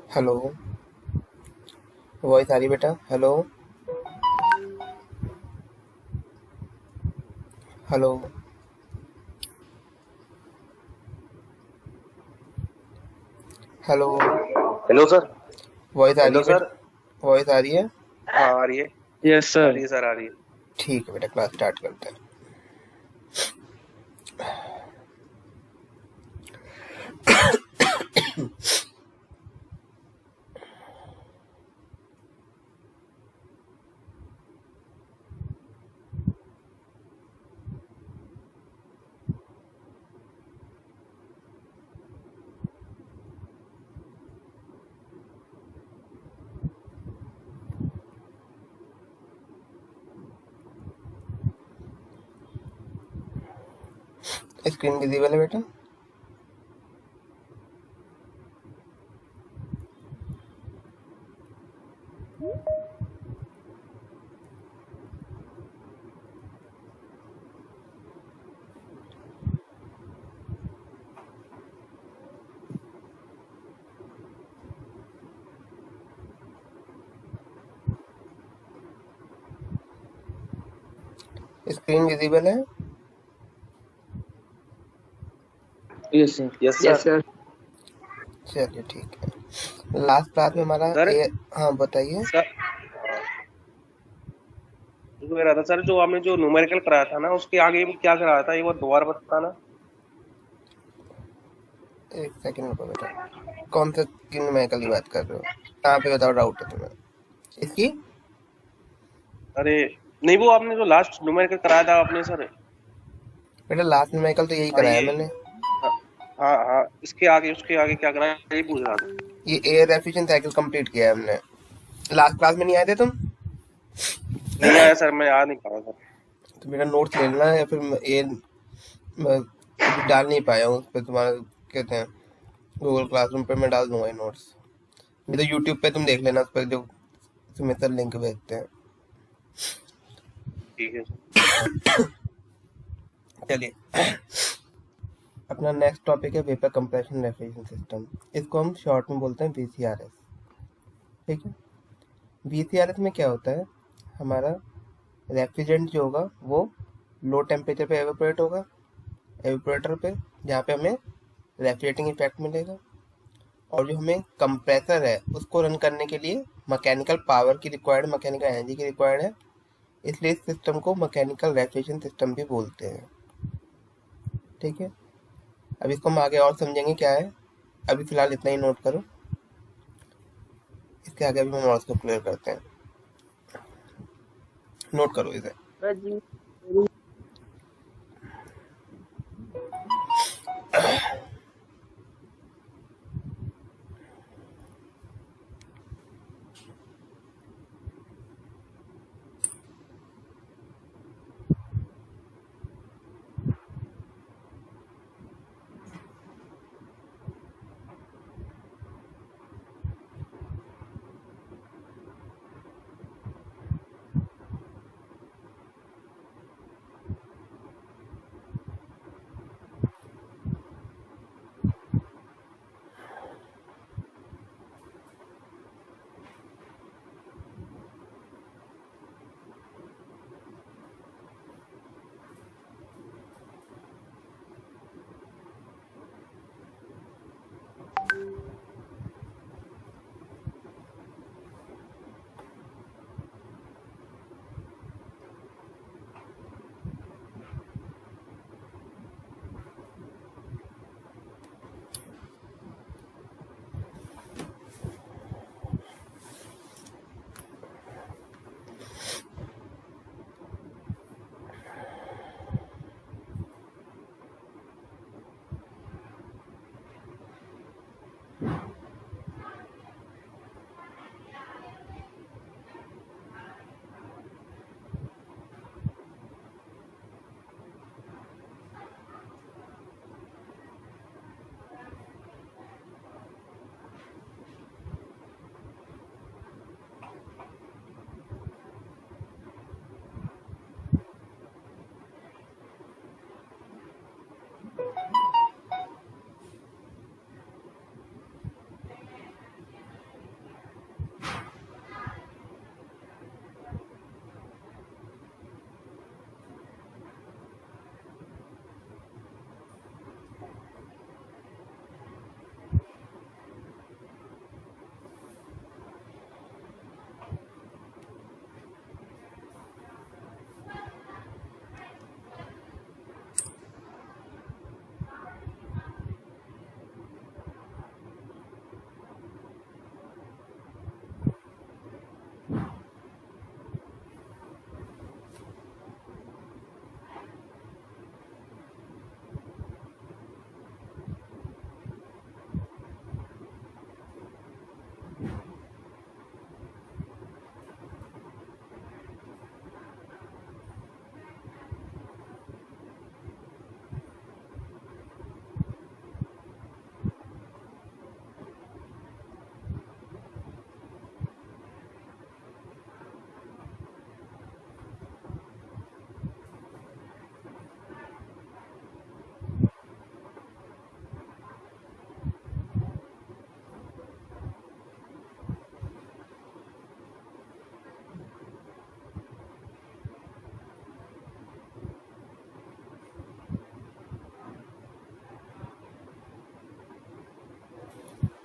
Hello. Voice आ रही बेटा? Hello hello hello. Hello sir. Voice आ रही हेलो है सर। बेटा? वॉइस आ रही है? हाँ आ रही है। यस आ सर। रही है सर, आ रही है। ठीक है बेटा, क्लास स्टार्ट करते हैं। स्क्रीन विजिबल है बेटा? स्क्रीन विजिबल है? Yes sir. Yes yes sir. Sir. चलिए ठीक है। लास्ट क्लास में हमारा सर हाँ बताइए। सर जो कह रहा था सर, जो आपने जो न्यूमेरिकल कराया था ना, उसके आगे भी क्या कराया था, एक बार दोबारा बताना। एक सेकंड रुको बेटा। कौन सा न्यूमेरिकल की बात कर रहे हो? कहाँ पे बताओ, डाउट है तुम्हें इसकी? अरे नहीं, वो आपने जो लास्ट न्यूमेरिकल कराया था आपने सर। बेटा लास्ट न्यूमेरिकल तो यही हाँ कराया ये। मैंने। हाँ हाँ हाँ, इसके आगे उसके आगे क्या कराया, यही पूछ रहा था। ये एयर एफिशिएंट साइकिल कंप्लीट किया है हमने। लास्ट क्लास में नहीं आए थे तुम? नहीं आया सर, मैं याद नहीं पाया सर। तो मेरा नोट्स ले लेना, या फिर मैं अभी डाल नहीं पाया हूँ उस पर, तुम्हारा कहते हैं गूगल क्लासरूम पे मैं डाल दूंगा ये नोट्स। नहीं तो यूट्यूब पे तुम देख लेना, उस पर जो तुम्हें सर लिंक भेजते हैं। ठीक है सर। चलिए, अपना नेक्स्ट टॉपिक है वेपर कंप्रेशन रेफ्रिजरेशन सिस्टम। इसको हम शॉर्ट में बोलते हैं वीसीआरएस। ठीक है। वीसीआरएस में क्या होता है? हमारा रेफ्रिजरेंट जो होगा वो लो टेम्परेचर पे एवेपोरेट होगा, एवेपोरेटर पे, जहाँ पे हमें रेफ्रिजरेटिंग इफेक्ट मिलेगा। और जो हमें कंप्रेसर है उसको रन करने के लिए मैकेनिकल पावर की रिक्वायर्ड, मैकेनिकल एनर्जी की रिक्वायर्ड है। इसलिए इस सिस्टम को मैकेनिकल रेफ्रिजरेशन सिस्टम भी बोलते हैं। ठीक है। अब इसको हम आगे और समझेंगे क्या है। अभी फिलहाल इतना ही नोट करो, इसके आगे अभी हम और इसको क्लियर करते हैं। नोट करो इसे। जी।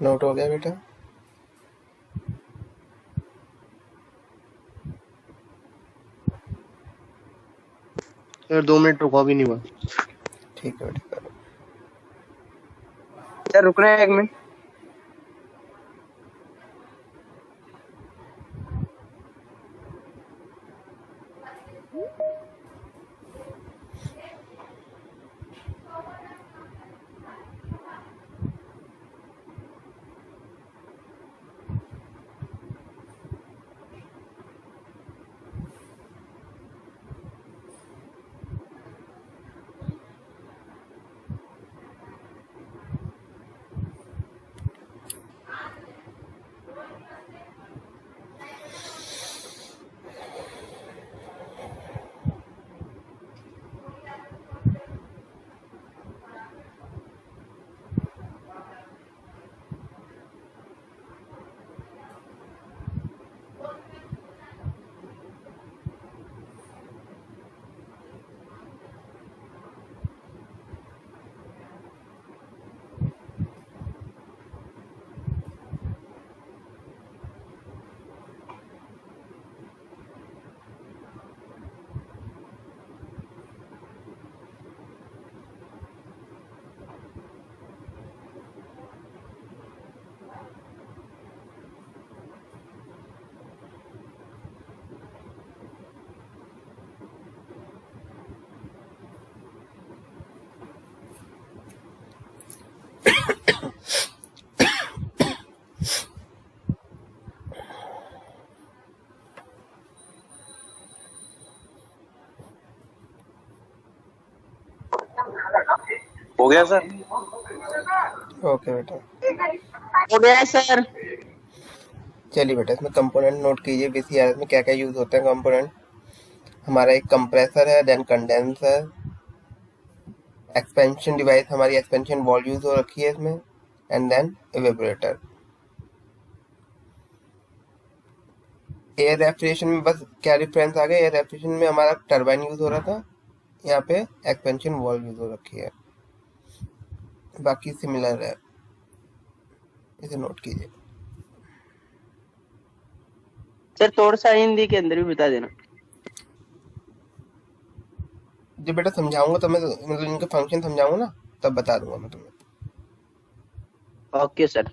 नोट हो गया बेटा? सर 2 मिनट रुको, अभी नहीं हुआ। ठीक है बेटा, करो। सर रुक रहे हैं 1 मिनट। हो गया सर? ओके बेटा, हो गया है सर। चलिए बेटा, इसमें कंपोनेंट नोट कीजिए। वीसीआरएस में क्या क्या यूज होते हैं कंपोनेंट। हमारा एक कंप्रेसर है, देन कंडेंसर, एक्सपेंशन डिवाइस, हमारी एक्सपेंशन वॉल यूज हो रखी है इसमें, and then evaporator. Air refrigeration में बस क्या डिफरेंस आ गया, एयर रेफ्रिजरेशन में हमारा टरबाइन यूज हो रहा था, यहाँ पे एक्सपेंशन वॉल यूज हो रखी है, बाकी सिमिलर है, इसे नोट कीजिए। सर थोड़ा सा हिंदी के अंदर भी बता देना। जब बेटा समझाऊंगा तो मैं मतलब इनके फंक्शन समझाऊंगा ना, तब बता दूंगा मैं तुम्हें। Okay sir.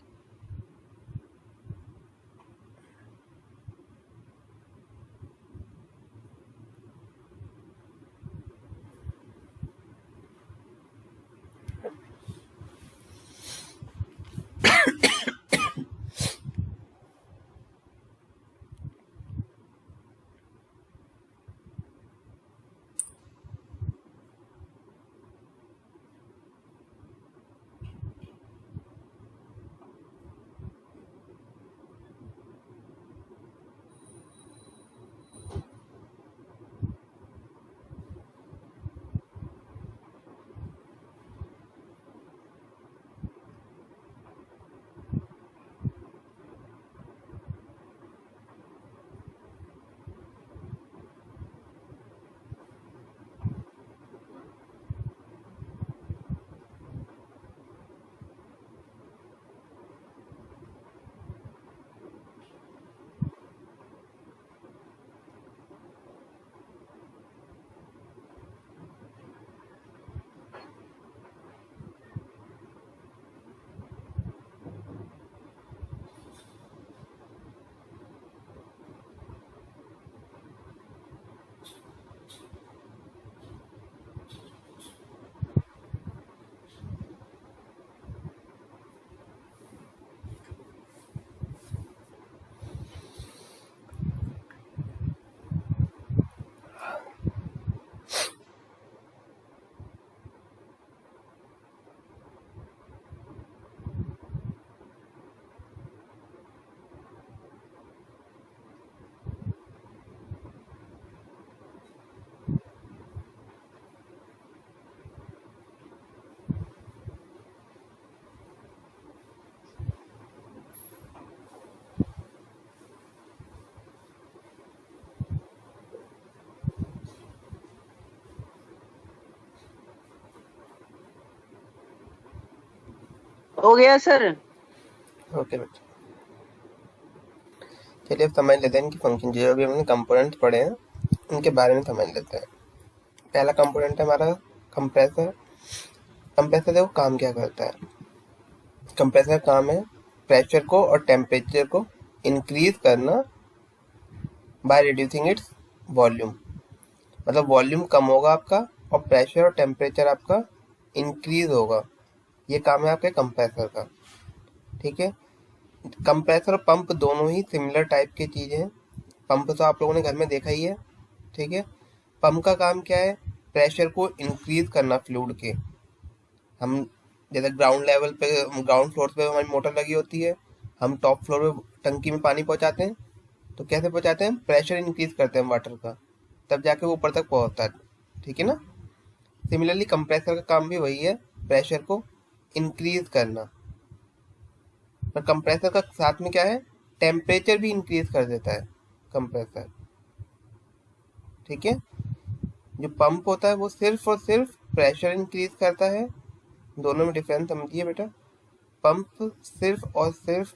हो गया सर। ओके बेटा, चलिए अब समझ लेते हैं इनकी फंक्शन। जो भी हमने कंपोनेंट पढ़े हैं उनके बारे में समझ लेते हैं। पहला कंपोनेंट है हमारा कंप्रेसर। कंप्रेसर देखो काम क्या करता है। कंप्रेसर का काम है प्रेशर को और टेम्परेचर को इंक्रीज करना बाय रिड्यूसिंग इट्स वॉल्यूम। मतलब वॉल्यूम कम होगा आपका और प्रेशर और टेम्परेचर आपका इंक्रीज होगा। ये काम है आपके कंप्रेसर का। ठीक है, कंप्रेसर और पंप दोनों ही सिमिलर टाइप की चीज़ें हैं। पंप तो आप लोगों ने घर में देखा ही है। ठीक है, पंप का काम क्या है, प्रेशर को इंक्रीज करना फ्लूइड के। हम जैसे ग्राउंड लेवल पे, ग्राउंड फ्लोर पे हमारी मोटर लगी होती है, हम टॉप फ्लोर पे टंकी में पानी पहुंचाते हैं। तो कैसे पहुंचाते हैं, प्रेशर इंक्रीज करते हैं वाटर का, तब जाके वो ऊपर तक पहुंचता है। ठीक है ना। सिमिलरली कंप्रेसर का काम भी वही है, प्रेशर को इंक्रीज करना। पर कंप्रेसर का साथ में क्या है, टेम्परेचर भी इंक्रीज कर देता है कंप्रेसर। ठीक है, जो पंप होता है वो सिर्फ और सिर्फ प्रेशर इंक्रीज करता है। दोनों में डिफरेंस समझिए बेटा। पंप सिर्फ और सिर्फ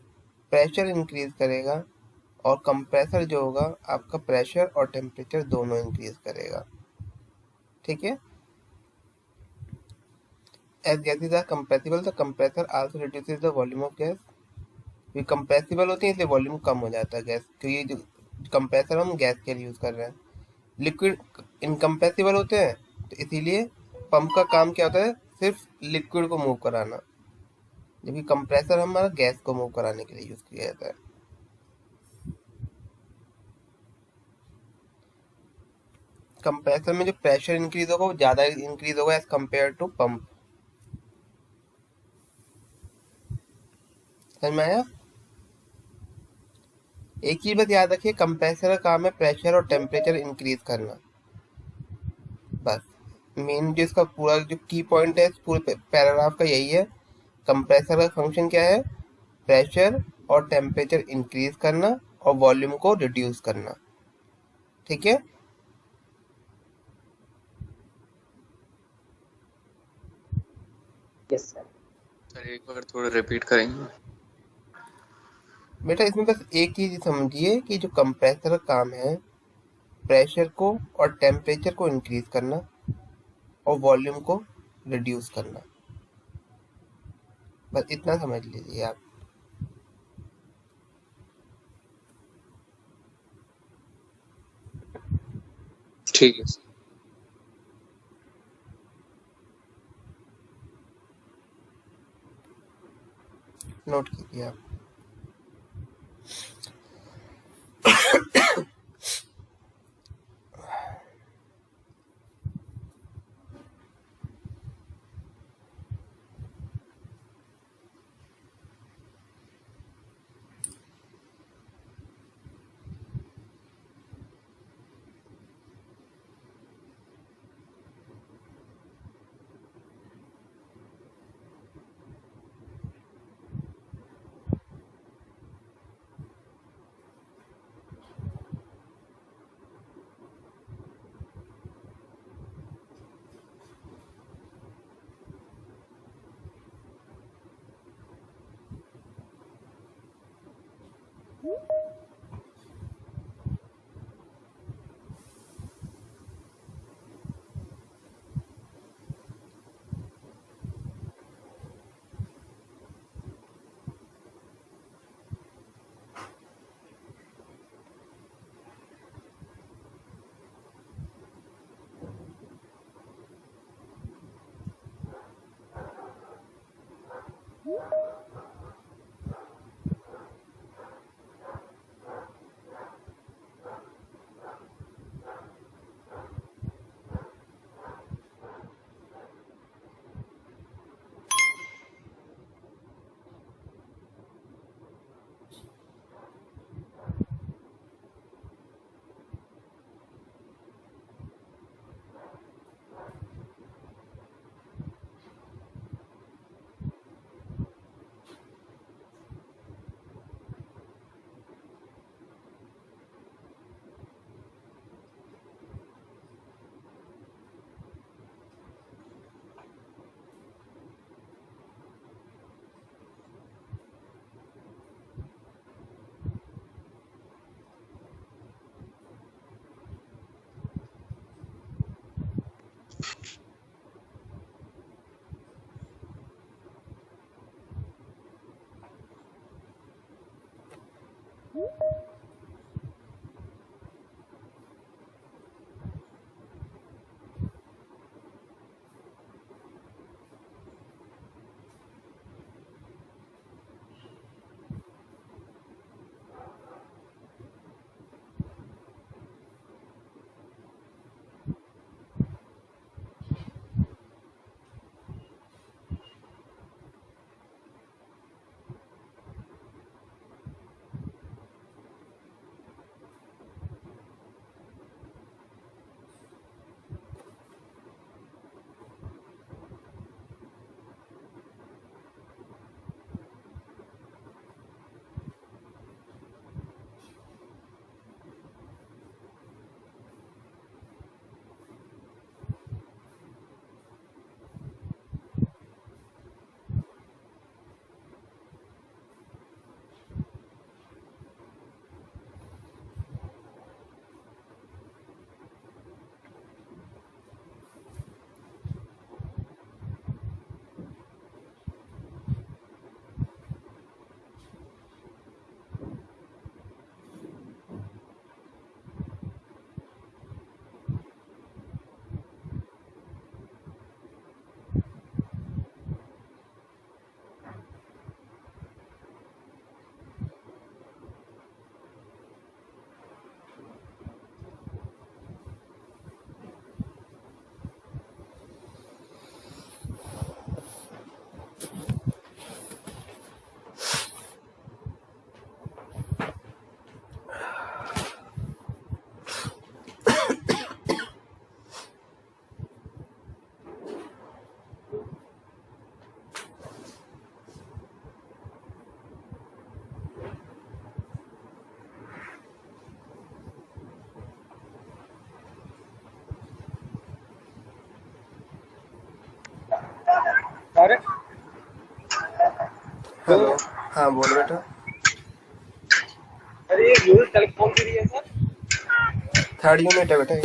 प्रेशर इंक्रीज करेगा और कंप्रेसर जो होगा आपका प्रेशर और टेम्परेचर दोनों इंक्रीज करेगा। ठीक है, as gases are compressible the compressor also reduces the volume of gas. ये कंप्रेसिबल होती है इसलिए वॉल्यूम कम हो जाता है गैस, क्योंकि जो कंप्रेसर हम गैस के लिए यूज कर रहे हैं। लिक्विड इनकम्प्रेसिबल होते हैं, तो इसीलिए पंप का काम क्या होता है, सिर्फ लिक्विड को मूव कराना, जबकि कंप्रेसर हमारा गैस को मूव कराने के लिए यूज किया जाता है। कंप्रेसर में जो प्रेशर इंक्रीज होगा वो ज्यादा इंक्रीज होगा एज कम्पेयर टू पंप। समझ में आया। एक चीज बस याद रखिए, कंप्रेसर का काम है प्रेशर और टेम्परेचर इंक्रीज करना। बस मेन जो इसका पूरा जो की पॉइंट है इस पूरे पैराग्राफ का यही है। कंप्रेसर का फंक्शन क्या है, प्रेशर और टेम्परेचर इंक्रीज करना और वॉल्यूम को रिड्यूस करना। ठीक है, यस सर। सर एक बार थोड़ा रिपीट करेंगे। बेटा इसमें बस एक चीज समझिए कि जो कंप्रेसर का काम है प्रेशर को और टेम्परेचर को इंक्रीज करना और वॉल्यूम को रिड्यूस करना। बस इतना समझ लीजिए आप। ठीक है सर। नोट कीजिए आप। अरे हेलो, हाँ बोल बेटा। अरे ये यूनिट टेलीफोन के लिए सर, 3rd यूनिट है बेटा ये।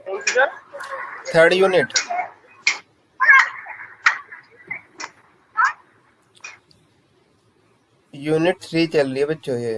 कौन सी सर? 3rd unit. यूनिट 3 चल रही है बच्चों ये।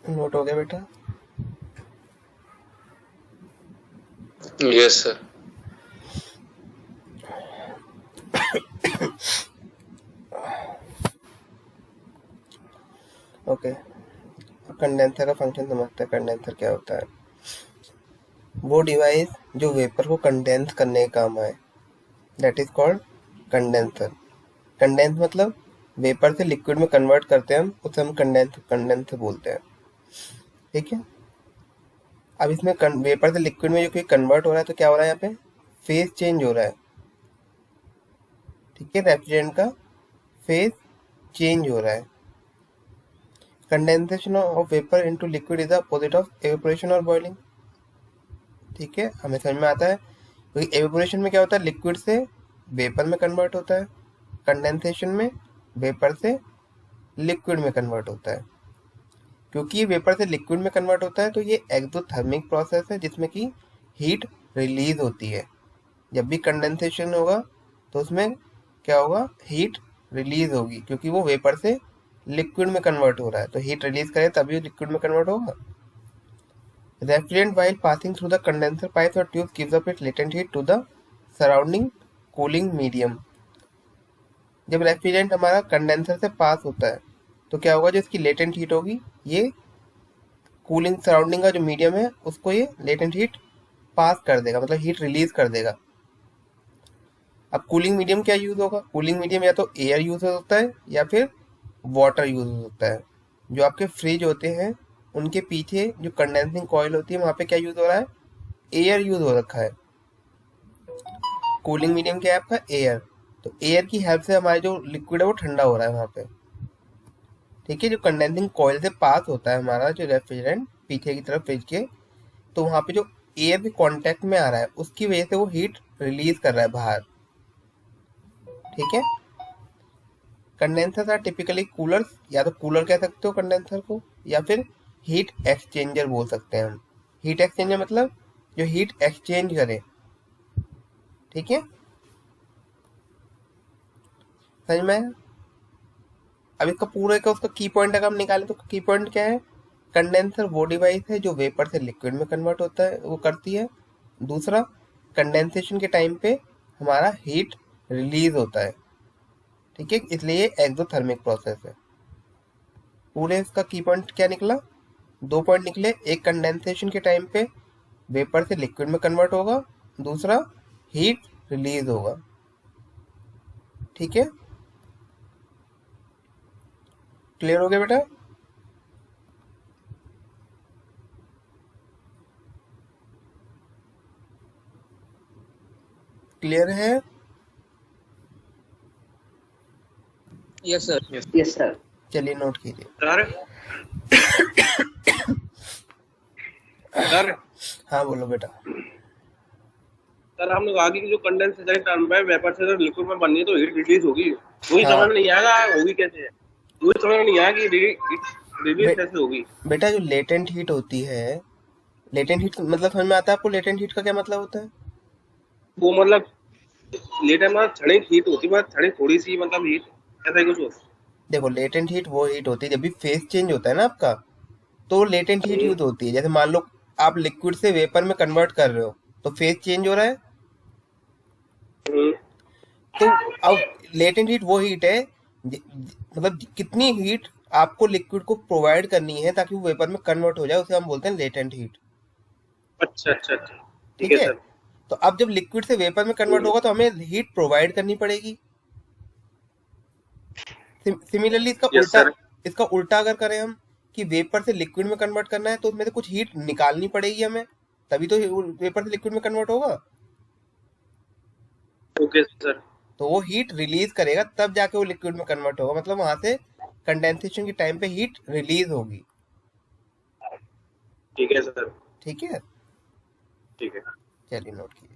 नोट हो गया बेटा? Yes sir. ओके, कंडेंसर का फंक्शन समझते हैं, कंडेंसर क्या होता है। वो डिवाइस जो वेपर को कंडेंस करने का काम आए, that is called condenser. Condense मतलब वेपर से लिक्विड में कन्वर्ट करते हैं हम, उसे हम कंडेंसर बोलते हैं। ठीक है, अब इसमें वेपर से लिक्विड में जो कोई कन्वर्ट हो रहा है तो क्या हो रहा है, यहाँ पे फेज चेंज हो रहा है। ठीक है, रेफ्रिजरेंट का फेज चेंज हो रहा है। Condensation of vapour into liquid is the opposite of evaporation और बॉइलिंग। ठीक है, हमें समझ में आता है, क्योंकि एवेपोरेशन में क्या होता है, लिक्विड से वेपर में कन्वर्ट होता है। कंडेंसेशन में वेपर से लिक्विड में कन्वर्ट होता है। क्योंकि ये वेपर से लिक्विड में कन्वर्ट होता है तो ये एक्सोथर्मिक प्रोसेस है, जिसमें कि हीट रिलीज होती है। जब भी कंडेंसेशन होगा तो उसमें क्या होगा, हीट रिलीज होगी, क्योंकि वो वेपर से लिक्विड में कन्वर्ट हो रहा है, तो हीट रिलीज करे तभी लिक्विड में कन्वर्ट होगा। Refrigerant while passing through the condenser pipes or tubes gives up its latent heat to the surrounding cooling medium। जब रेफ्रिजरेंट हमारा कंडेंसर से पास होता है तो क्या होगा, जो इसकी लेटेंट हीट होगी, ये कूलिंग सराउंडिंग का जो मीडियम है उसको ये लेटेंट हीट पास कर देगा, मतलब हीट रिलीज कर देगा। अब कूलिंग मीडियम क्या यूज होगा, कूलिंग मीडियम या तो एयर यूज हो सकता है या फिर वाटर यूज हो सकता है। जो आपके फ्रिज होते हैं उनके पीछे जो कंडेंसिंग कॉइल होती है वहां पे क्या यूज हो रहा है, एयर यूज हो रखा है। कूलिंग मीडियम क्या है आपका, एयर। तो एयर की हेल्प से हमारा जो लिक्विड है वो ठंडा हो रहा है वहां पे। ठीक है, जो कंडेंसिंग कॉइल से पास होता है हमारा जो रेफ्रिजरेंट पीछे की तरफ फ्रिज के, तो वहां पे जो एयर के कांटेक्ट में आ रहा है उसकी वजह से वो हीट रिलीज कर रहा है बाहर। ठीक है, कंडेंसर्स आर टिपिकली कूलर्स, या तो कूलर कह सकते हो कंडेंसर को, या फिर हीट एक्सचेंजर बोल सकते हैं हम। हीट एक्सचेंजर मतलब जो हीट एक्सचेंज करे। ठीक है, समझ में आया? अब इसका पूरा का उसका की पॉइंट अगर हम निकालें तो की पॉइंट क्या है, कंडेंसर वो डिवाइस है जो वेपर से लिक्विड में कन्वर्ट होता है, वो करती है। दूसरा, कंडेंसेशन के टाइम पे हमारा हीट रिलीज होता है। ठीक है, इसलिए ये एक्सोथर्मिक प्रोसेस है। पूरे इसका की पॉइंट क्या निकला, 2 पॉइंट निकले। एक, कंडेंसेशन के टाइम पे वेपर से लिक्विड में कन्वर्ट होगा। दूसरा, हीट रिलीज होगा। ठीक है, क्लियर हो गया बेटा? क्लियर है? Yes sir. Yes sir. चलिए नोट कीजिए। सर सर हाँ बोलो बेटा। सर हम लोग आगे की जो कंडेंसेशन टर्म है, वेपर से जब लिक्विड में बननी है तो हीट रिलीज होगी, वही हाँ समझ में नहीं आएगा होगी कैसे, वही समझ में नहीं आया कि रिलीज बे, कैसे होगी। बेटा जो लेटेंट हीट होती है, लेटेंट हीट मतलब समझ में आता है आपको, लेटेंट हीट का क्या मतलब होता है? वो मतलब लेटर मतलब क्षणिक हीट होती है, क्षणिक थोड़ी सी मतलब हीट, ऐसा ही कुछ होता देखो, लेटेंट हीट वो हीट होती है जब भी फेज चेंज होता है ना आपका, तो लेटेंट हीट है। यूज होती है। जैसे मान लो आप लिक्विड से वेपर में कन्वर्ट कर रहे हो तो फेज चेंज हो रहा है। हम्म, तो अब लेटेंट हीट वो हीट है, मतलब कितनी हीट आपको लिक्विड को प्रोवाइड करनी है ताकि वो वेपर में कन्वर्ट हो जाए, उसे हम बोलते हैं लेटेंट हीट। अच्छा अच्छा अच्छा, ठीक ठीक है है, सर। तो अब जब लिक्विड से वेपर में कन्वर्ट होगा तो हमें हीट प्रोवाइड करनी पड़ेगी। Similarly yes sir. इसका उल्टा अगर करें हम कि वेपर से लिक्विड में कन्वर्ट करना है तो उसमें से कुछ हीट निकालनी पड़ेगी हमें, तभी तो वेपर से लिक्विड में कन्वर्ट होगा। Okay sir. तो वो हीट रिलीज करेगा तब जाके वो लिक्विड में कन्वर्ट होगा, मतलब वहां से कंडेंसेशन के टाइम पे हीट रिलीज होगी। ठीक है सर। ठीक है, ठीक है। चलिए नोट कीजिए।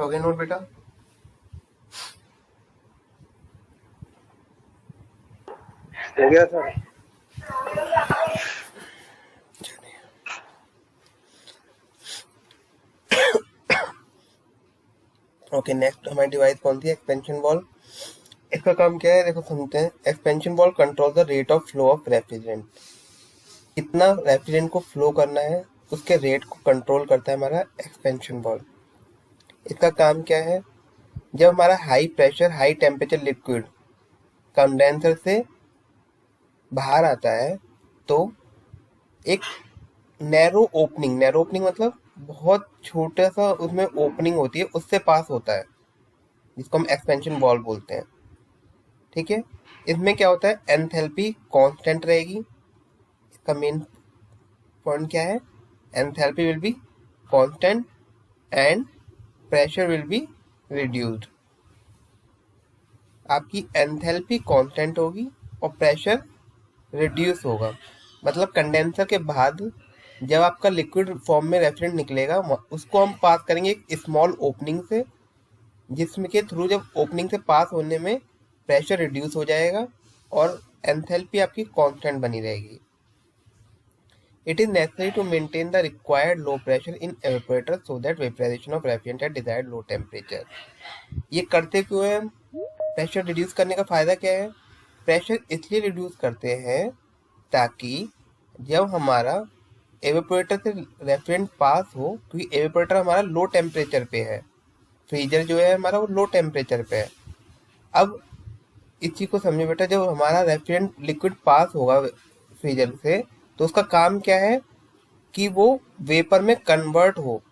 हो गया नोट बेटा? हो गया सर। ओके, नेक्स्ट हमारी डिवाइस कौन सी है? Expansion ball. इसका काम क्या है देखो समझते हैं। Expansion ball control the rate of flow of refrigerant. कितना रेफ्रिजरेंट को फ्लो करना है उसके रेट को कंट्रोल करता है हमारा एक्सपेंशन बॉल। इसका काम क्या है, जब हमारा high pressure high temperature liquid condenser से बाहर आता है तो एक नैरो ओपनिंग मतलब बहुत छोटा सा उसमें ओपनिंग होती है, उससे पास होता है, जिसको हम एक्सपेंशन बॉल बोलते हैं। ठीक है, इसमें क्या होता है, एंथैल्पी कांस्टेंट रहेगी। इसका मेन पॉइंट क्या है, enthalpy will be constant and pressure will be reduced. आपकी एंथैल्पी कांस्टेंट होगी और प्रेशर रिड्यूस होगा। मतलब कंडेंसर के बाद जब आपका लिक्विड फॉर्म में रेफ्रिजरेंट निकलेगा उसको हम पास करेंगे एक स्मॉल ओपनिंग से, जिसमें के थ्रू जब ओपनिंग से पास होने में प्रेशर रिड्यूस हो जाएगा और एंथैल्पी आपकी कांस्टेंट बनी रहेगी। It is necessary to maintain the required low pressure in evaporator so that vaporisation of refrigerant at desired low temperature. ये करते क्यों है? प्रेशर रिड्यूस करने का फायदा क्या है? प्रेशर इसलिए रिड्यूस करते हैं ताकि जब हमारा एवेपोरेटर से रेफ्रिजरेंट पास हो, क्योंकि एवेपोरेटर हमारा लो टेम्परेचर पे है, फ्रीजर जो है हमारा वो लो टेम्परेचर पे है। अब इस चीज को समझो बेटा, जब हमारा रेफ्रिजरेंट लिक्विड पास होगा फ्रीजर से तो उसका काम क्या है कि वो वेपर में कन्वर्ट हो,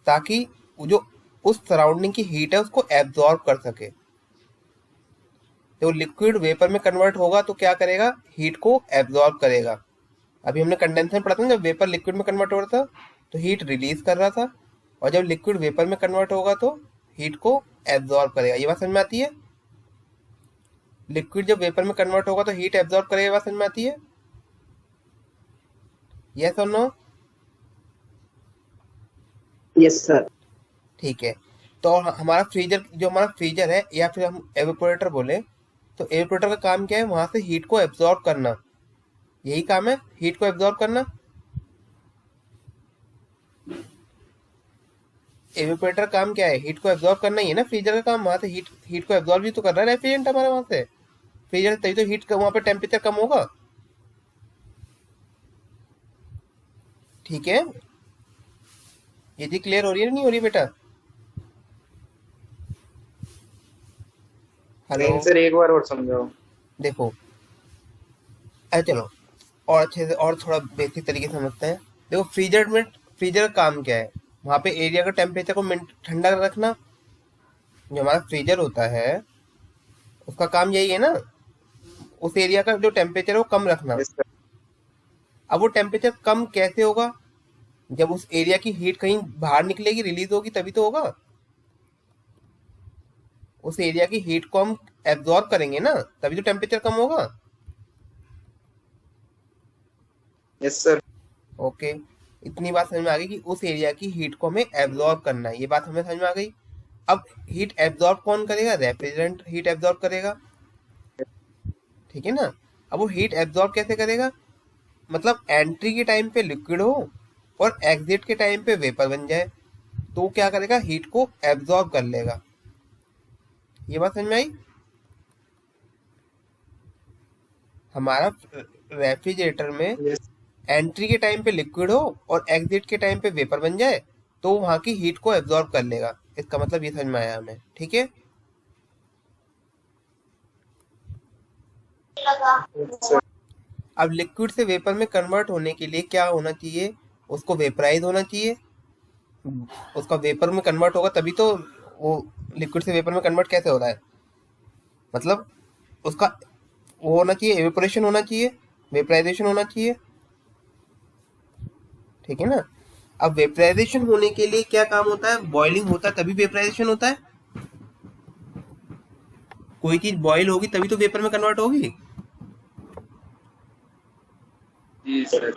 ताकि जो उस सराउंडिंग की हीट है उसको एब्जॉर्ब कर सके। तो लिक्विड वेपर में कन्वर्ट होगा तो क्या करेगा, हीट को एब्जॉर्ब करेगा। अभी हमने कंडेंसर में पढ़ा था ना, जब वेपर लिक्विड में कन्वर्ट हो रहा था तो हीट रिलीज कर रहा था, और जब लिक्विड वेपर में कन्वर्ट होगा तो हीट को एब्जॉर्ब करेगा। ये बात समझ में आती है? लिक्विड जब वेपर में कन्वर्ट होगा तो हीट एब्जॉर्ब करेगा, बात समझ में आती है? यस और नो? Yes sir. ठीक है, तो हमारा फ्रीजर है या फिर हम एवेपोरेटर बोले तो एवेपोरेटर का काम क्या है, वहां से हीट को एब्जॉर्ब करना। यही काम है, हीट को एब्जॉर्ब करना। एवेपोरेटर काम क्या है, हीट को एब्जॉर्ब करना ही है ना। फ्रीजर का काम वहां से हीट को एब्जॉर्ब भी तो कर रहा है रेफ्रिजरेंट हमारा वहां से। फ्रीजर तभी तो हीट वहां पे टेम्परेचर कम होगा। ठीक है, ये चीज क्लियर हो रही है नहीं हो रही बेटा? हेलो सर एक बार और समझाओ। देखो, अरे चलो और अच्छे से और थोड़ा बेसिक तरीके से समझते हैं। देखो फ्रीजर का काम क्या है, वहां पे एरिया का टेम्परेचर को ठंडा रखना। जो हमारा फ्रीजर होता है उसका काम यही है ना, उस एरिया का जो टेम्परेचर है वो कम रखना। Yes sir. अब वो टेम्परेचर कम कैसे होगा, जब उस एरिया की हीट कहीं बाहर निकलेगी, रिलीज होगी, तभी तो होगा। उस एरिया की हीट को हम एब्जॉर्ब करेंगे ना, तभी तो टेम्परेचर कम होगा। Yes sir. ओके, इतनी बात समझ में आ गई कि उस एरिया की हीट को हमें एब्जॉर्ब करना है, ये बात हमें समझ में आ गई। अब हीट एब्जॉर्ब कौन करेगा, रेफ्रिजरेंट हीट एब्जॉर्ब करेगा। ठीक है ना। अब वो हीट एब्जॉर्ब कैसे करेगा, मतलब एंट्री के टाइम पे लिक्विड हो और एग्जिट के टाइम पे वेपर बन जाए, तो वो क्या करेगा, हीट को एब्जॉर्ब कर लेगा। ये बात समझ में आई? हमारा रेफ्रिजरेटर में यस। एंट्री के टाइम पे लिक्विड हो और एग्जिट के टाइम पे वेपर बन जाए तो वहां की हीट को एब्जॉर्ब कर लेगा। इसका मतलब ये समझ में आया हमें? ठीक है, सर। अब लिक्विड से वेपर में कन्वर्ट होने के लिए क्या होना चाहिए, उसको वेपराइज होना चाहिए। उसका वेपर में कन्वर्ट होगा तभी तो वो लिक्विड से वेपर में कन्वर्ट कैसे हो रहा है, मतलब उसका वो होना चाहिए, एवेपोरेशन होना चाहिए, वेपराइजेशन होना चाहिए। ठीक है ना। अब वेपराइजेशन होने के लिए क्या काम होता है, बॉइलिंग होता है तभी वेपराइजेशन होता है। कोई चीज बॉइल होगी तभी तो वेपर में कन्वर्ट होगी। जी सर।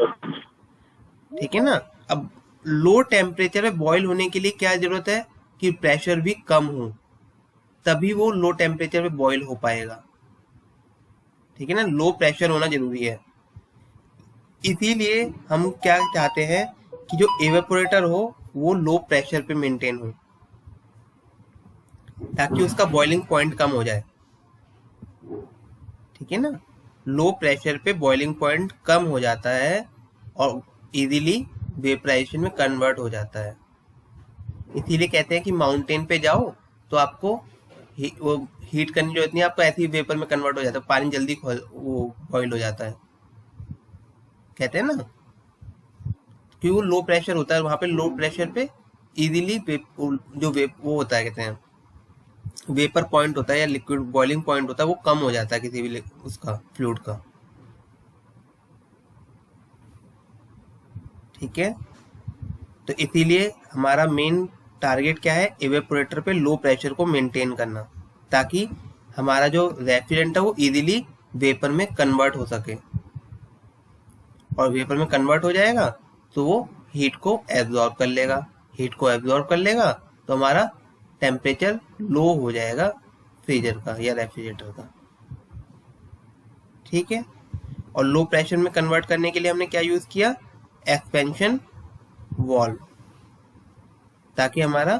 ठीक है ना। अब लो टेम्परेचर में बॉईल होने के लिए क्या जरूरत है, कि प्रेशर भी कम हो, तभी वो लो टेम्परेचर पे बॉईल हो पाएगा। ठीक है ना, लो प्रेशर होना जरूरी है। इसीलिए हम क्या चाहते हैं कि जो एवेपोरेटर हो वो लो प्रेशर पे मेंटेन हो, ताकि उसका बॉइलिंग पॉइंट कम हो जाए। ठीक है ना, लो प्रेशर पे बॉइलिंग पॉइंट कम हो जाता है और इजीली वेपराइजेशन में कन्वर्ट हो जाता है। इसीलिए कहते हैं कि माउंटेन पे जाओ तो आपको वो हीट करने की जरूरत नहीं है, आपको ऐसे ही वेपर में कन्वर्ट हो जाता है, पानी जल्दी वो बॉइल हो जाता है। कहते हैं ना, क्योंकि वो लो प्रेशर होता है, वहां पे लो प्रेशर पे इजीली जो वो होता है, कहते हैं वेपर पॉइंट होता है या लिक्विड बॉइलिंग पॉइंट होता है, वो कम हो जाता है किसी भी उसका फ्लूइड का। ठीक है, तो इसीलिए हमारा मेन टारगेट क्या है, एवेपोरेटर पे लो प्रेशर को मेंटेन करना, ताकि हमारा जो रेफ्रिजरेंट है वो इजीली वेपर में कन्वर्ट हो सके, और वेपर में कन्वर्ट हो जाएगा तो वो हीट को एब्जॉर्ब कर लेगा। हीट को एब्जॉर्ब कर लेगा तो हमारा टेम्परेचर लो हो जाएगा फ्रीजर का या रेफ्रिजरेटर का। ठीक है, और लो प्रेशर में कन्वर्ट करने के लिए हमने क्या यूज किया, एक्सपेंशन वाल्व, ताकि हमारा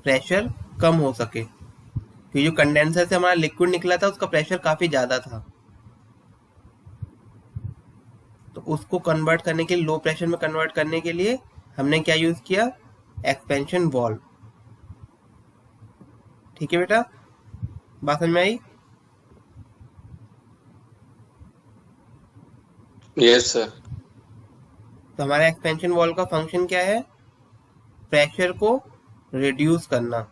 प्रेशर कम हो सके। क्योंकि जो कंडेंसर से हमारा लिक्विड निकला था उसका प्रेशर काफी ज्यादा था, तो उसको कन्वर्ट करने के लिए, लो प्रेशर में कन्वर्ट करने के लिए हमने क्या यूज किया, एक्सपेंशन वाल्व। ठीक है बेटा, बात समझ में आई? Yes sir. तो हमारा एक्सपेंशन वाल्व का फंक्शन क्या है, प्रेशर को रिड्यूस करना,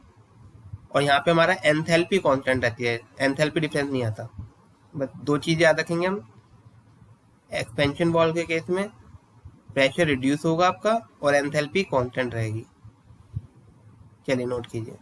और यहाँ पे हमारा एंथैल्पी कांस्टेंट रहती है, एंथैल्पी डिफरेंस नहीं आता। बस दो चीजें याद रखेंगे हम, एक्सपेंशन वाल्व के केस में प्रेशर रिड्यूस होगा आपका और एंथैल्पी कांस्टेंट रहेगी। चलिए नोट कीजिए।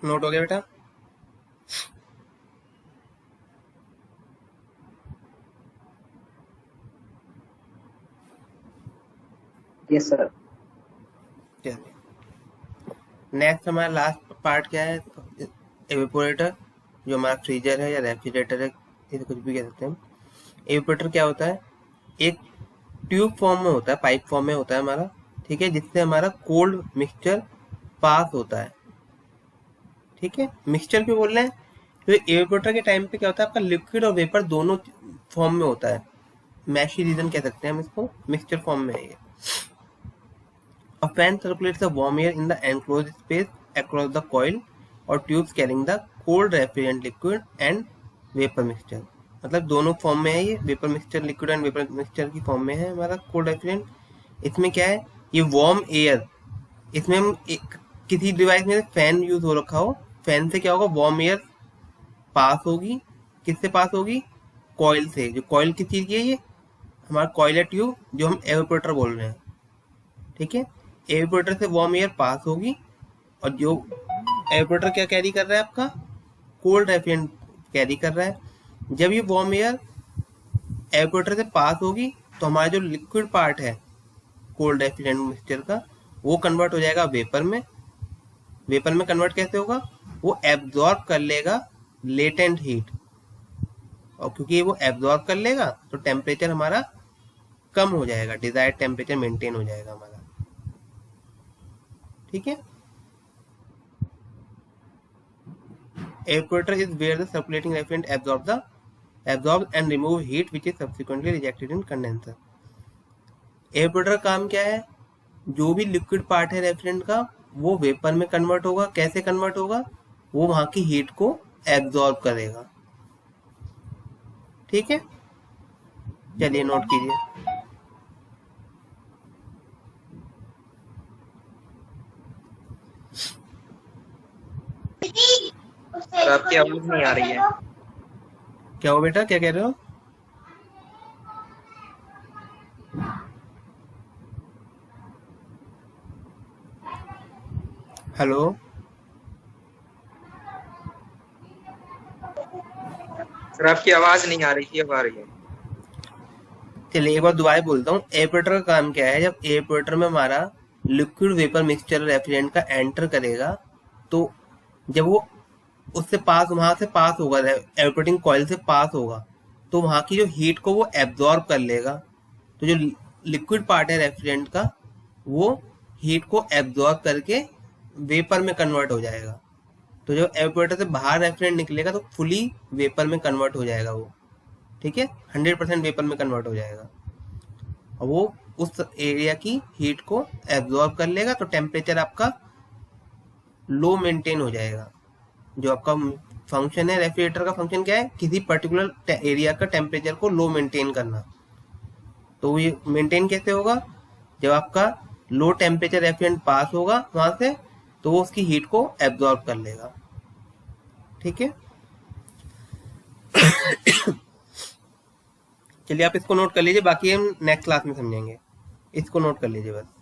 नोट हो गया बेटा? Yes sir. चलिए नेक्स्ट हमारा लास्ट पार्ट क्या है? एवेपोरेटर, जो हमारा फ्रीजर है या रेफ्रिजरेटर है, इसे कुछ भी कह सकते हैं। एवेपोरेटर क्या होता है? एक ट्यूब फॉर्म में होता है, पाइप फॉर्म में होता है हमारा, ठीक है, जिससे हमारा कोल्ड मिक्सचर पास होता है। ठीक है, मिक्सचर क्यों बोल रहे हैं? तो एवेपोरेटर के टाइम पे क्या होता है, आपका लिक्विड और वेपर दोनों फॉर्म में होता है। मैशी रीजन कह सकते हैं हम इसको, मिक्सचर फॉर्म में है ये। A fan circulates the warm air in the enclosed space across the coil or tubes carrying the cold refrigerant liquid and vapor mixture। मतलब दोनों फॉर्म में है ये, vapour mixture, liquid and vapour mixture की form में है हमारा cold refrigerant. इसमें क्या है, ये वार्म एयर, इसमें हम किसी डिवाइस में फैन यूज हो रखा हो, फैन से क्या होगा, वार्म एयर पास होगी। किससे पास होगी? कॉइल से। जो कॉइल किस चीज की है? ये हमारा कॉइल है ट्यूब, जो हम एवेपोरेटर बोल रहे हैं। ठीक है, एवेपोरेटर से वार्म एयर पास होगी, और जो एवेपोरेटर क्या कैरी कर रहा है, आपका कोल्ड रेफ्रिजरेंट कैरी कर रहा है। जब ये वार्म एयर एवेपोरेटर से पास होगी तो हमारा जो लिक्विड पार्ट है कोल्ड रेफ्रिजरेंट मिक्सचर का, वो कन्वर्ट हो जाएगा वेपर में। वेपर में कन्वर्ट कैसे होगा? वो एब्जॉर्ब कर लेगा लेटेंट हीट, और क्योंकि वो एब्जॉर्ब कर लेगा तो टेम्परेचर हमारा कम हो जाएगा, डिजायर्ड टेम्परेचर मेंटेन हो जाएगा हमारा। ठीक है, evaporator is where the circulating refrigerant absorbs and remove heat which is subsequently rejected in condenser। evaporator काम क्या है? जो भी लिक्विड पार्ट है रेफ्रिजरेंट का, वो वेपर में कन्वर्ट होगा। कैसे कन्वर्ट होगा? वो वहां की हीट को एब्जॉर्ब करेगा। ठीक है, चलिए नोट कीजिए। सर आपकी आवाज नहीं आ रही है। क्या हो बेटा, क्या कह रहे हो? हेलो, सर आपकी आवाज नहीं आ रही थी, अब आ रही है। चलिए एक बार दोबारा बोलता हूँ। एवेपोरेटर का काम क्या है? जब एवेपोरेटर में हमारा लिक्विड वेपर मिक्सचर रेफ्रिजरेंट का एंटर करेगा, तो जब वो उससे पास, वहां से पास होगा, एवेपोरेटिंग कॉइल से पास होगा, तो वहां की जो हीट को वो एब्जॉर्ब कर लेगा। तो जो लिक्विड पार्ट है रेफ्रिजरेंट का, वो हीट को एब्जॉर्ब करके वेपर में कन्वर्ट हो जाएगा। तो जब एवेपोरेटर से बाहर रेफ्रिजरेंट निकलेगा तो फुली वेपर में कन्वर्ट हो जाएगा वो। ठीक है, 100% वेपर में कन्वर्ट हो जाएगा, और वो उस एरिया की हीट को एब्जॉर्ब कर लेगा, तो टेम्परेचर आपका लो मेंटेन हो जाएगा। जो आपका फंक्शन है रेफ्रिजरेटर का, फंक्शन क्या है? किसी पर्टिकुलर एरिया का टेम्परेचर को लो मेंटेन करना। तो ये मेंटेन कैसे होगा? जब आपका लो टेम्परेचर रेफ्रिजरेंट पास होगा वहां से, तो वो उसकी हीट को एब्जॉर्ब कर लेगा। ठीक है, चलिए आप इसको नोट कर लीजिए, बाकी हम नेक्स्ट क्लास में समझेंगे। इसको नोट कर लीजिए बस।